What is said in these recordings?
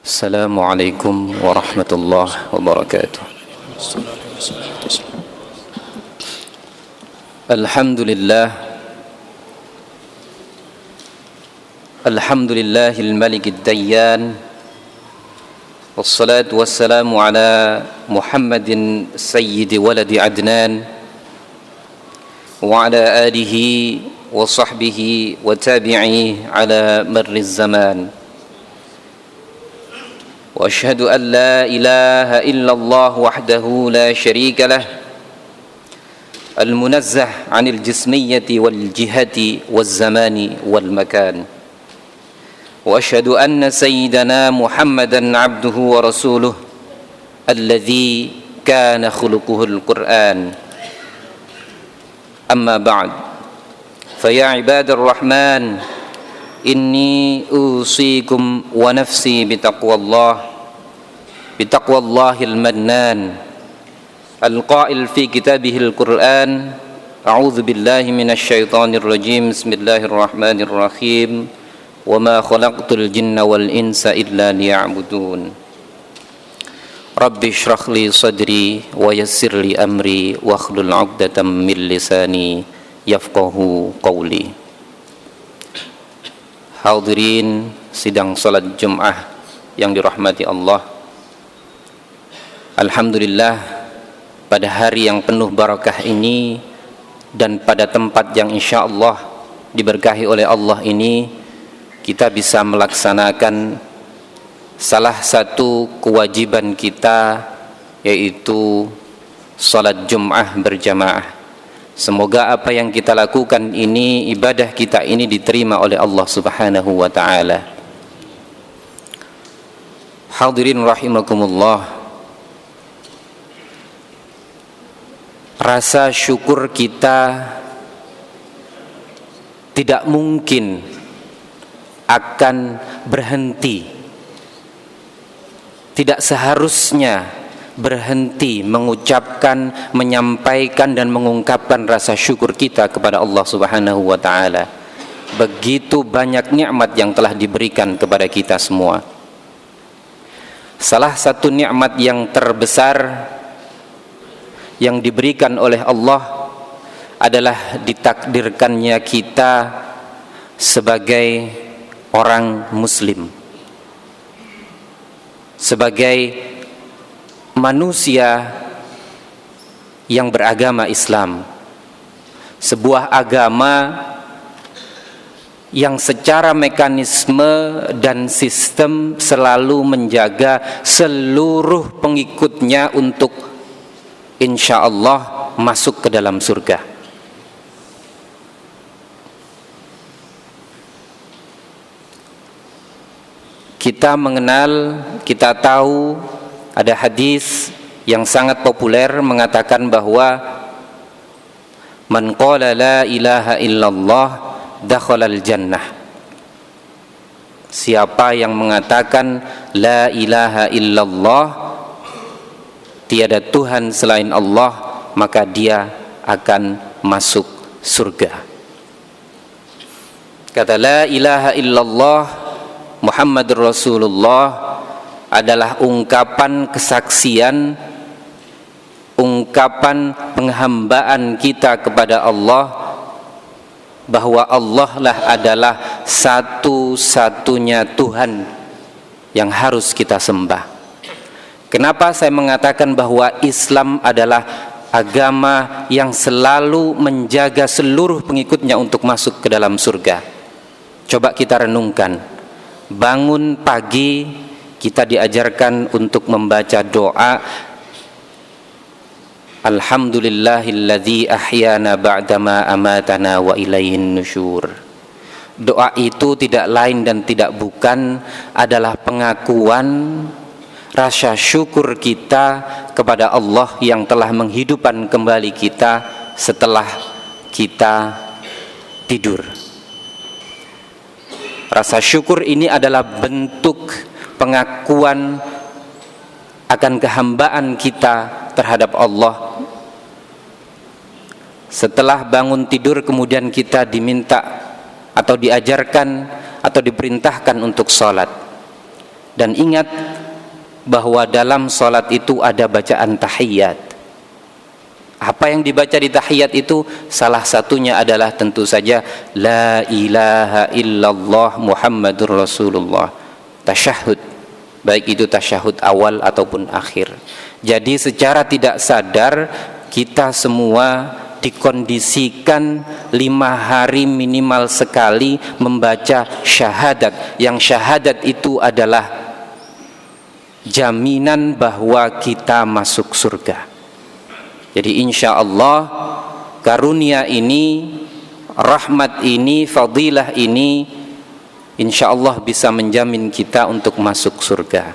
Assalamualaikum warahmatullahi wabarakatuh. Alhamdulillah, alhamdulillahil malikid dayyan, wassalatu wassalamu ala Muhammadin sayyidi waladi Adnan wa ala alihi wa sahbihi wa tabi'ihi ala marriz zaman. وأشهد أن لا إله إلا الله وحده لا شريك له المنزه عن الجسمية والجهة والزمان والمكان وأشهد أن سيدنا محمدا عبده ورسوله الذي كان خلقه القرآن أما بعد فيا عباد الرحمن إني أوصيكم ونفسي بتقوى الله المنان القائل في كتابه القرآن أعوذ بالله من الشيطان الرجيم بسم الله الرحمن الرحيم وما خلقت الجن والإنس إلا ليعبدون رب اشرح لي صدري ويسر لي أمري واحلل عقدة من لساني يفقه قولي. Hadirin sidang salat Jum'ah yang dirahmati Allah. Alhamdulillah, pada hari yang penuh barakah ini dan pada tempat yang insyaallah diberkahi oleh Allah ini, kita bisa melaksanakan salah satu kewajiban kita, yaitu salat Jum'ah berjamaah. Semoga apa yang kita lakukan ini, ibadah kita ini diterima oleh Allah Subhanahu wa ta'ala. Hadirin rahimakumullah, rasa syukur kita tidak mungkin akan berhenti, tidak seharusnya berhenti mengucapkan, menyampaikan dan mengungkapkan rasa syukur kita kepada Allah Subhanahu wa ta'ala. Begitu banyak nikmat yang telah diberikan kepada kita semua. Salah satu nikmat yang terbesar yang diberikan oleh Allah adalah ditakdirkannya kita sebagai orang muslim, sebagai manusia yang beragama Islam, sebuah agama yang secara mekanisme dan sistem selalu menjaga seluruh pengikutnya untuk insyaallah masuk ke dalam surga. Kita mengenal, kita tahu ada hadis yang sangat populer mengatakan bahwa man qala la ilaha illallah dakhalal jannah. Siapa yang mengatakan la ilaha illallah, tiada Tuhan selain Allah, maka dia akan masuk surga. Kata la ilaha illallah Muhammadur Rasulullah adalah ungkapan kesaksian, ungkapan penghambaan kita kepada Allah, bahwa Allah lah adalah satu-satunya Tuhan yang harus kita sembah. Kenapa saya mengatakan bahwa Islam adalah agama yang selalu menjaga seluruh pengikutnya untuk masuk ke dalam surga? Coba kita renungkan. Bangun pagi, kita diajarkan untuk membaca doa Alhamdulillahilladzi ahyana ba'dama amatana wa ilaihin nusyur. Doa itu tidak lain dan tidak bukan adalah pengakuan rasa syukur kita kepada Allah yang telah menghidupkan kembali kita setelah kita tidur. Rasa syukur ini adalah bentuk pengakuan akan kehambaan kita terhadap Allah. Setelah bangun tidur kemudian kita diminta atau diajarkan atau diperintahkan untuk sholat. Dan ingat bahwa dalam sholat itu ada bacaan tahiyat. Apa yang dibaca di tahiyat itu salah satunya adalah tentu saja la ilaha illallah Muhammadur Rasulullah, tasyahud, baik itu tasyahud awal ataupun akhir. Jadi secara tidak sadar kita semua dikondisikan 5 hari minimal sekali membaca syahadat, yang syahadat itu adalah jaminan bahwa kita masuk surga. Jadi insya Allah karunia ini, rahmat ini, fadilah ini insya Allah bisa menjamin kita untuk masuk surga.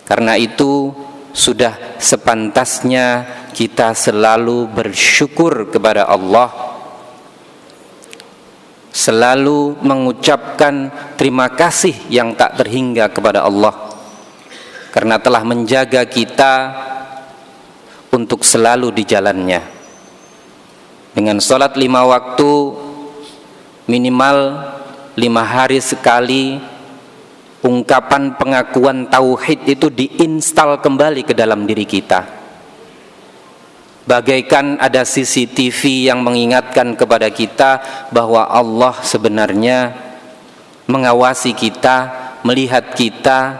Karena itu sudah sepantasnya kita selalu bersyukur kepada Allah, selalu mengucapkan terima kasih yang tak terhingga kepada Allah, karena telah menjaga kita untuk selalu di jalannya. Dengan sholat 5 waktu minimal 5 hari sekali, ungkapan pengakuan tauhid itu diinstal kembali ke dalam diri kita. Bagaikan ada CCTV yang mengingatkan kepada kita bahwa Allah sebenarnya mengawasi kita, melihat kita,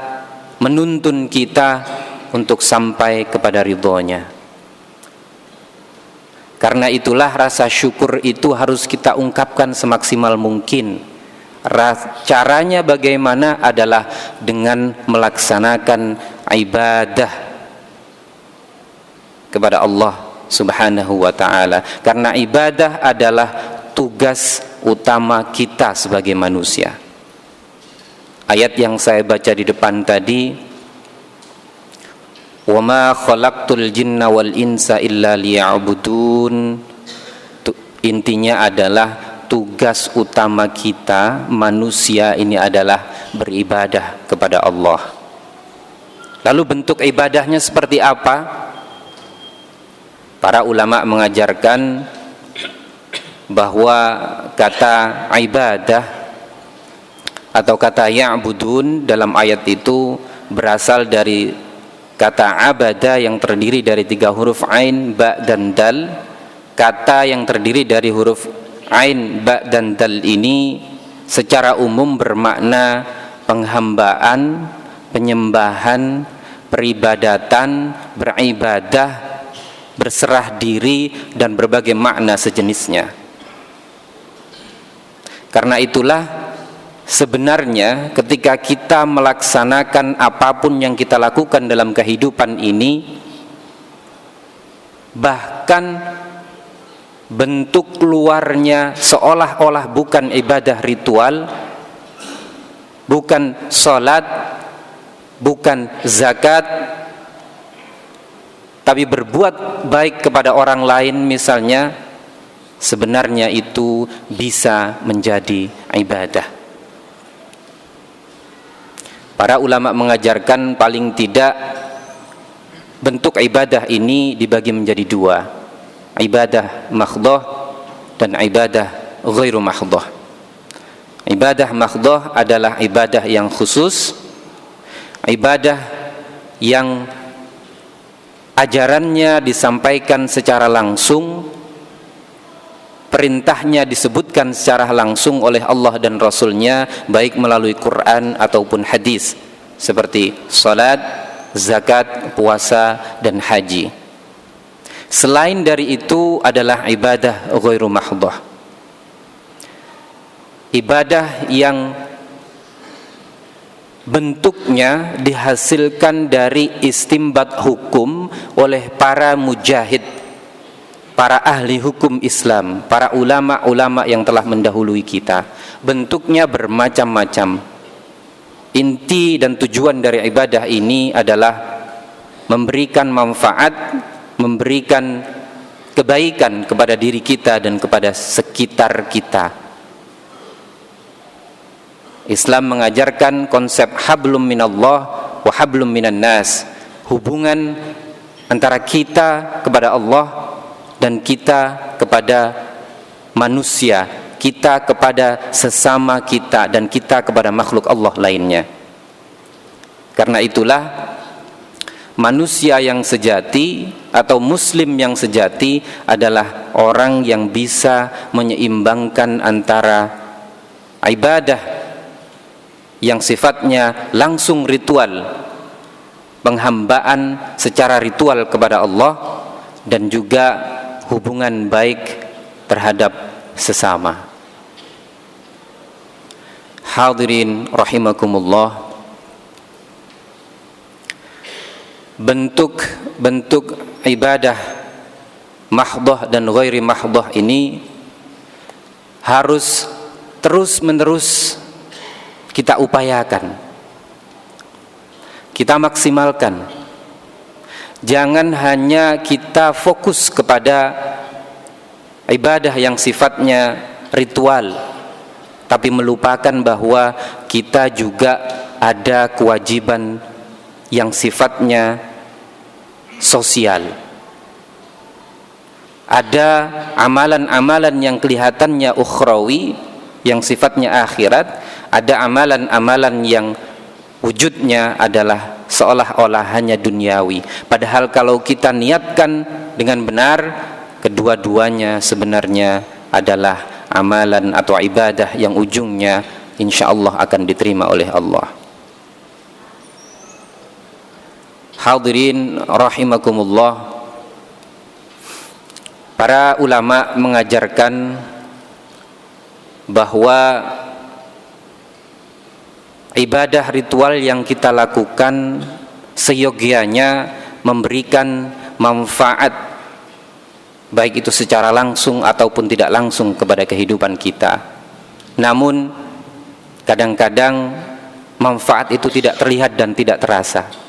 menuntun kita untuk sampai kepada ridhonya. Karena itulah rasa syukur itu harus kita ungkapkan semaksimal mungkin. Caranya bagaimana adalah dengan melaksanakan ibadah kepada Allah Subhanahu wa ta'ala. Karena ibadah adalah tugas utama kita sebagai manusia. Ayat yang saya baca di depan tadi, wa ma khalaqtul jinna wal insa illa liya'budun, intinya adalah tugas utama kita manusia ini adalah beribadah kepada Allah. Lalu bentuk ibadahnya seperti apa? Para ulama mengajarkan bahwa kata ibadah atau kata ya'budun dalam ayat itu berasal dari kata abada yang terdiri dari 3 huruf ain, ba, dan dal. Kata yang terdiri dari huruf ain, ba, dan dal ini secara umum bermakna penghambaan, penyembahan, peribadatan, beribadah, berserah diri, dan berbagai makna sejenisnya. Karena itulah sebenarnya ketika kita melaksanakan apapun yang kita lakukan dalam kehidupan ini, bahkan bentuk luarnya seolah-olah bukan ibadah ritual, bukan sholat, bukan zakat, tapi berbuat baik kepada orang lain misalnya, sebenarnya itu bisa menjadi ibadah. Para ulama mengajarkan paling tidak bentuk ibadah ini dibagi menjadi 2, ibadah mahdhah dan ibadah ghairu mahdhah. Ibadah mahdhah adalah ibadah yang khusus, ibadah yang ajarannya disampaikan secara langsung, perintahnya disebutkan secara langsung oleh Allah dan Rasulnya, baik melalui Quran ataupun hadis, seperti salat, zakat, puasa, dan haji. Selain dari itu adalah ibadah ghairu mahdhah, ibadah yang bentuknya dihasilkan dari istimbat hukum oleh para mujahid, para ahli hukum Islam, para ulama-ulama yang telah mendahului kita. Bentuknya bermacam-macam. Inti dan tujuan dari ibadah ini adalah memberikan manfaat, memberikan kebaikan kepada diri kita dan kepada sekitar kita. Islam mengajarkan konsep hablum minallah wa hablum minan nas, hubungan antara kita kepada Allah dan kita kepada manusia, kita kepada sesama kita, dan kita kepada makhluk Allah lainnya. Karena itulah manusia yang sejati atau muslim yang sejati adalah orang yang bisa menyeimbangkan antara ibadah yang sifatnya langsung ritual, penghambaan secara ritual kepada Allah, dan juga hubungan baik terhadap sesama. Hadirin rahimakumullah, bentuk-bentuk ibadah mahdhah dan ghairi mahdhah ini harus terus-menerus kita upayakan, kita maksimalkan. Jangan hanya kita fokus kepada ibadah yang sifatnya ritual, tapi melupakan bahwa kita juga ada kewajiban yang sifatnya sosial. Ada amalan-amalan yang kelihatannya ukhrawi, yang sifatnya akhirat. Ada amalan-amalan yang wujudnya adalah seolah-olah hanya duniawi. Padahal kalau kita niatkan dengan benar, kedua-duanya sebenarnya adalah amalan atau ibadah yang ujungnya insyaallah akan diterima oleh Allah. Hadirin rahimakumullah, para ulama mengajarkan bahwa ibadah ritual yang kita lakukan seyogianya memberikan manfaat, baik itu secara langsung ataupun tidak langsung kepada kehidupan kita. Namun kadang-kadang manfaat itu tidak terlihat dan tidak terasa.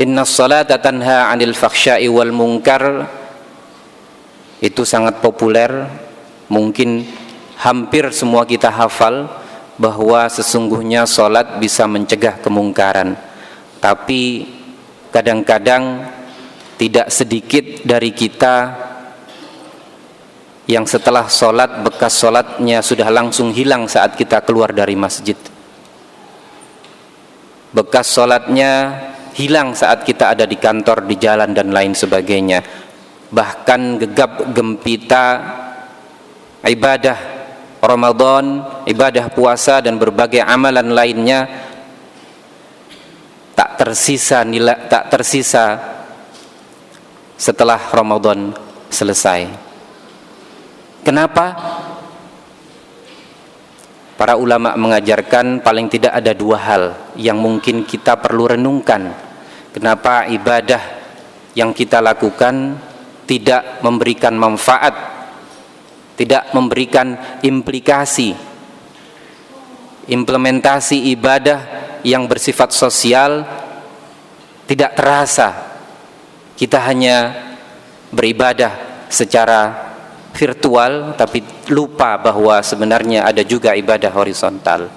Innas salata tanha 'anil fakhsya'i wal munkar, itu sangat populer, mungkin hampir semua kita hafal bahwa sesungguhnya salat bisa mencegah kemungkaran. Tapi kadang-kadang tidak sedikit dari kita yang setelah salat, bekas salatnya sudah langsung hilang saat kita keluar dari masjid. Bekas salatnya hilang saat kita ada di kantor, di jalan dan lain sebagainya. Bahkan gegap gempita ibadah Ramadan, ibadah puasa dan berbagai amalan lainnya tak tersisa setelah Ramadan selesai. Kenapa? Para ulama mengajarkan paling tidak ada dua hal yang mungkin kita perlu renungkan. Kenapa ibadah yang kita lakukan tidak memberikan manfaat, tidak memberikan implementasi ibadah yang bersifat sosial tidak terasa. Kita hanya beribadah secara virtual tapi lupa bahwa sebenarnya ada juga ibadah horizontal.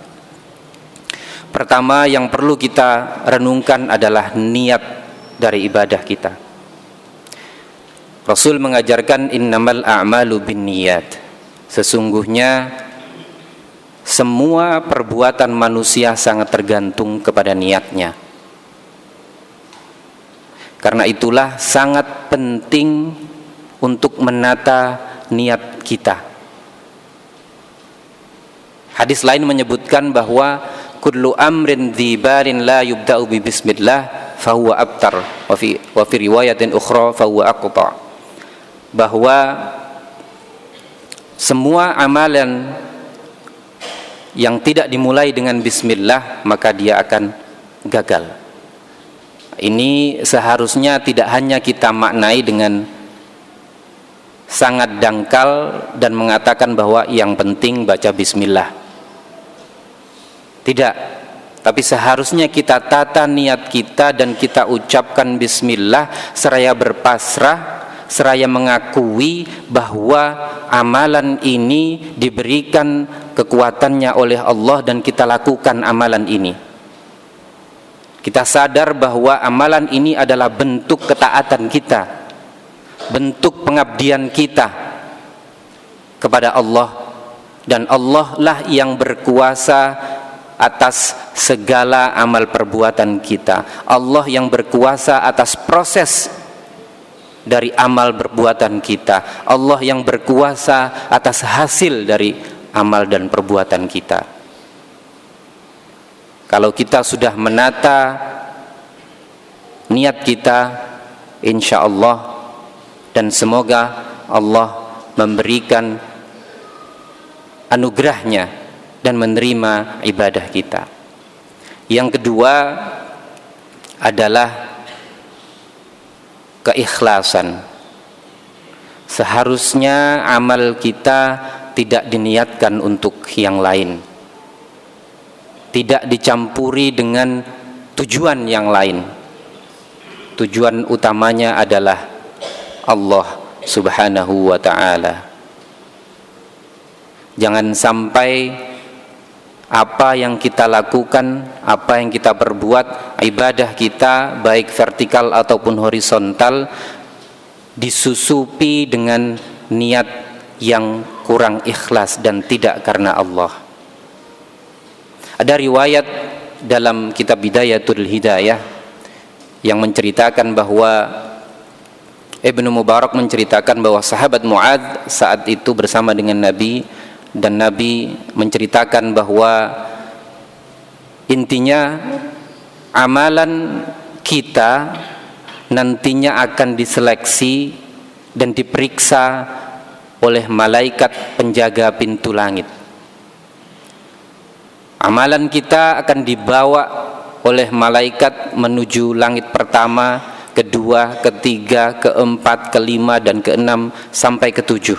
Pertama yang perlu kita renungkan adalah niat dari ibadah kita. Rasul mengajarkan innamal a'malu binniyat. Sesungguhnya semua perbuatan manusia sangat tergantung kepada niatnya. Karena itulah sangat penting untuk menata niat kita. Hadis lain menyebutkan bahwa kullu amrin dzibalin la yubda'u bi bismillah fahuwa abtar, wa fi riwayatin ukhra fahuwa aqta. Bahwa semua amalan yang tidak dimulai dengan bismillah maka dia akan gagal. Ini seharusnya tidak hanya kita maknai dengan sangat dangkal dan mengatakan bahwa yang penting baca bismillah. Tidak, tapi seharusnya kita tata niat kita dan kita ucapkan bismillah seraya berpasrah, seraya mengakui bahwa amalan ini diberikan kekuatannya oleh Allah dan kita lakukan amalan ini. Kita sadar bahwa amalan ini adalah bentuk ketaatan kita, bentuk pengabdian kita kepada Allah, dan Allah lah yang berkuasa atas segala amal perbuatan kita. Allah yang berkuasa atas proses dari amal perbuatan kita. Allah yang berkuasa atas hasil dari amal dan perbuatan kita. Kalau kita sudah menata niat kita, insya Allah, dan semoga Allah memberikan anugerahnya dan menerima ibadah kita. Yang kedua adalah keikhlasan. Seharusnya amal kita tidak diniatkan untuk yang lain, tidak dicampuri dengan tujuan yang lain. Tujuan utamanya adalah Allah Subhanahu wa ta'ala. Jangan sampai apa yang kita lakukan, apa yang kita perbuat, ibadah kita baik vertikal ataupun horizontal, disusupi dengan niat yang kurang ikhlas dan tidak karena Allah. Ada riwayat dalam kitab Bidayatul Hidayah yang menceritakan bahwa Ibnu Mubarak menceritakan bahwa sahabat Mu'adz saat itu bersama dengan Nabi, dan Nabi menceritakan bahwa intinya amalan kita nantinya akan diseleksi dan diperiksa oleh malaikat penjaga pintu langit. Amalan kita akan dibawa oleh malaikat menuju langit pertama, kedua, ketiga, keempat, kelima, dan keenam sampai ketujuh.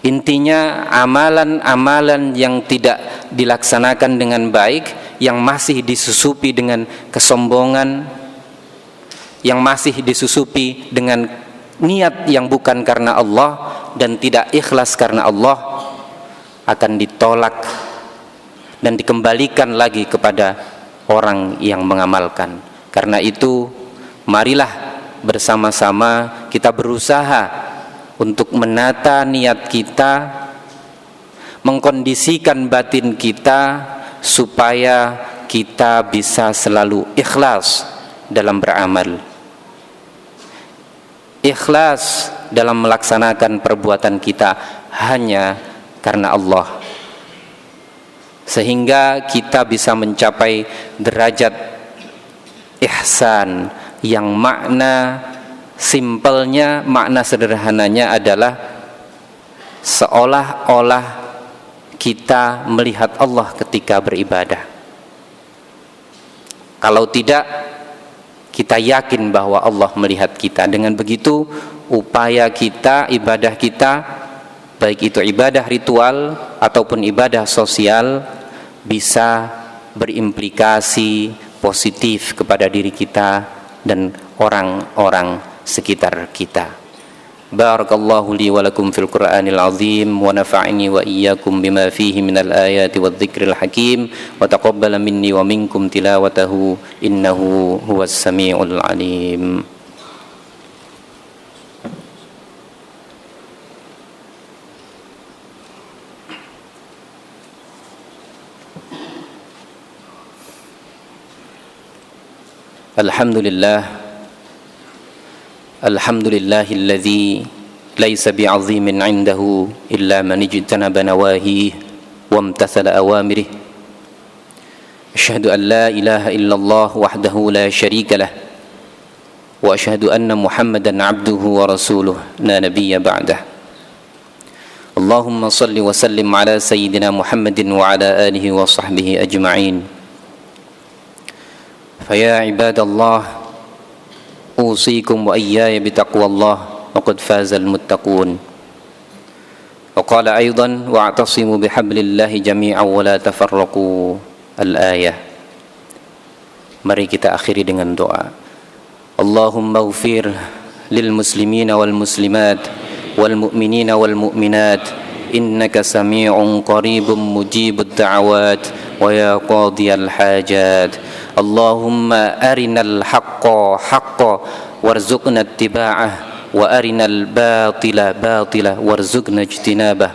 Intinya amalan-amalan yang tidak dilaksanakan dengan baik, yang masih disusupi dengan kesombongan, yang masih disusupi dengan niat yang bukan karena Allah dan tidak ikhlas karena Allah, akan ditolak dan dikembalikan lagi kepada orang yang mengamalkan. Karena itu, marilah bersama-sama kita berusaha untuk menata niat kita, mengkondisikan batin kita supaya kita bisa selalu ikhlas dalam beramal, ikhlas dalam melaksanakan perbuatan kita hanya karena Allah, sehingga kita bisa mencapai derajat ihsan yang makna simpelnya, makna sederhananya adalah seolah-olah kita melihat Allah ketika beribadah. Kalau tidak, kita yakin bahwa Allah melihat kita. Dengan begitu, upaya kita, ibadah kita, baik itu ibadah ritual ataupun ibadah sosial, bisa berimplikasi positif kepada diri kita dan orang-orang sekitar kita. Barakallahu li wa lakum fil Qur'anil azim wa nafa'ani wa iyyakum bima fihi minal ayati wadh-dhikril hakim wa taqabbala minni wa minkum tilawatahu innahu huwas samiul alim. Alhamdulillah, alhamdulillahilladzi laisa bi'azimin 'indahu illa man ijtanaba nawahihi wa imtathala awamirih. Asyhadu an la ilaha illallah wahdahu la syarika lah wa asyhadu anna Muhammadan 'abduhu wa rasuluh la nabiyya ba'dah. Allahumma shalli wa sallim ala sayyidina Muhammadin wa ala alihi wa sahbihi ajma'in. Faya ibadallah, usikum wa iyyaya bitaqwallah wa qad fazal muttaqun. Wa qala aidan wa'tasimu bihablillahi jami'an wa la tafarraqu, al-ayah. Mari kita akhiri dengan doa. Allahumma ighfir lil muslimina wal muslimat wal mu'minina wal mu'minat innaka sami'un qaribun mujibud da'awat wa ya qadiyal hajat. Allahumma arinal haqqa haqqa warzuqna ittiba'ah wa arinal batila batila warzuqna ijtinabah.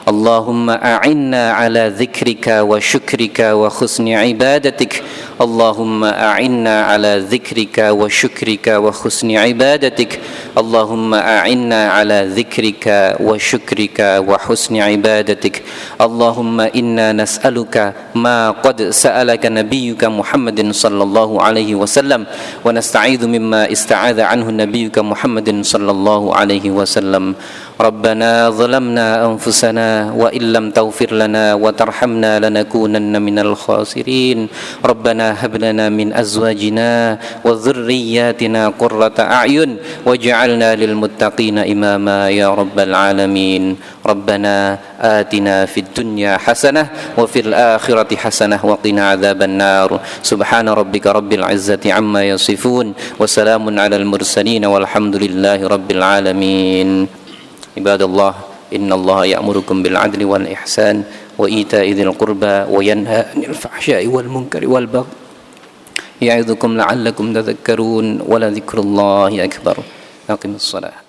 اللهم أعنا على ذكرك وشكرك وحسن عبادتك اللهم أعنا على ذكرك وشكرك وحسن عبادتك اللهم أعنا على ذكرك وشكرك وحسن عبادتك اللهم إنا نسألك ما قد سألك نبيك محمد صلى الله عليه وسلم ونستعيذ مما استعاذ عنه نبيك محمد صلى الله عليه وسلم ربنا ظلمنا أنفسنا وإن لم تغفر لنا وترحمنا لنكونن من الخاسرين ربنا هب لنا من أزواجنا وذرياتنا قرة أعين واجعلنا للمتقين إماما يا رب العالمين ربنا آتنا في الدنيا حسنة وفي الآخرة حسنة وقنا عذاب النار سبحان ربك رب العزة عما يصفون وسلام على المرسلين والحمد لله رب العالمين عباد الله إن الله يأمركم بالعدل والإحسان وإيتاء ذي القربى وينهى عن الفحشاء والمنكر والبغي يعظكم لعلكم تذكرون ولذكر الله أكبر أقم الصلاة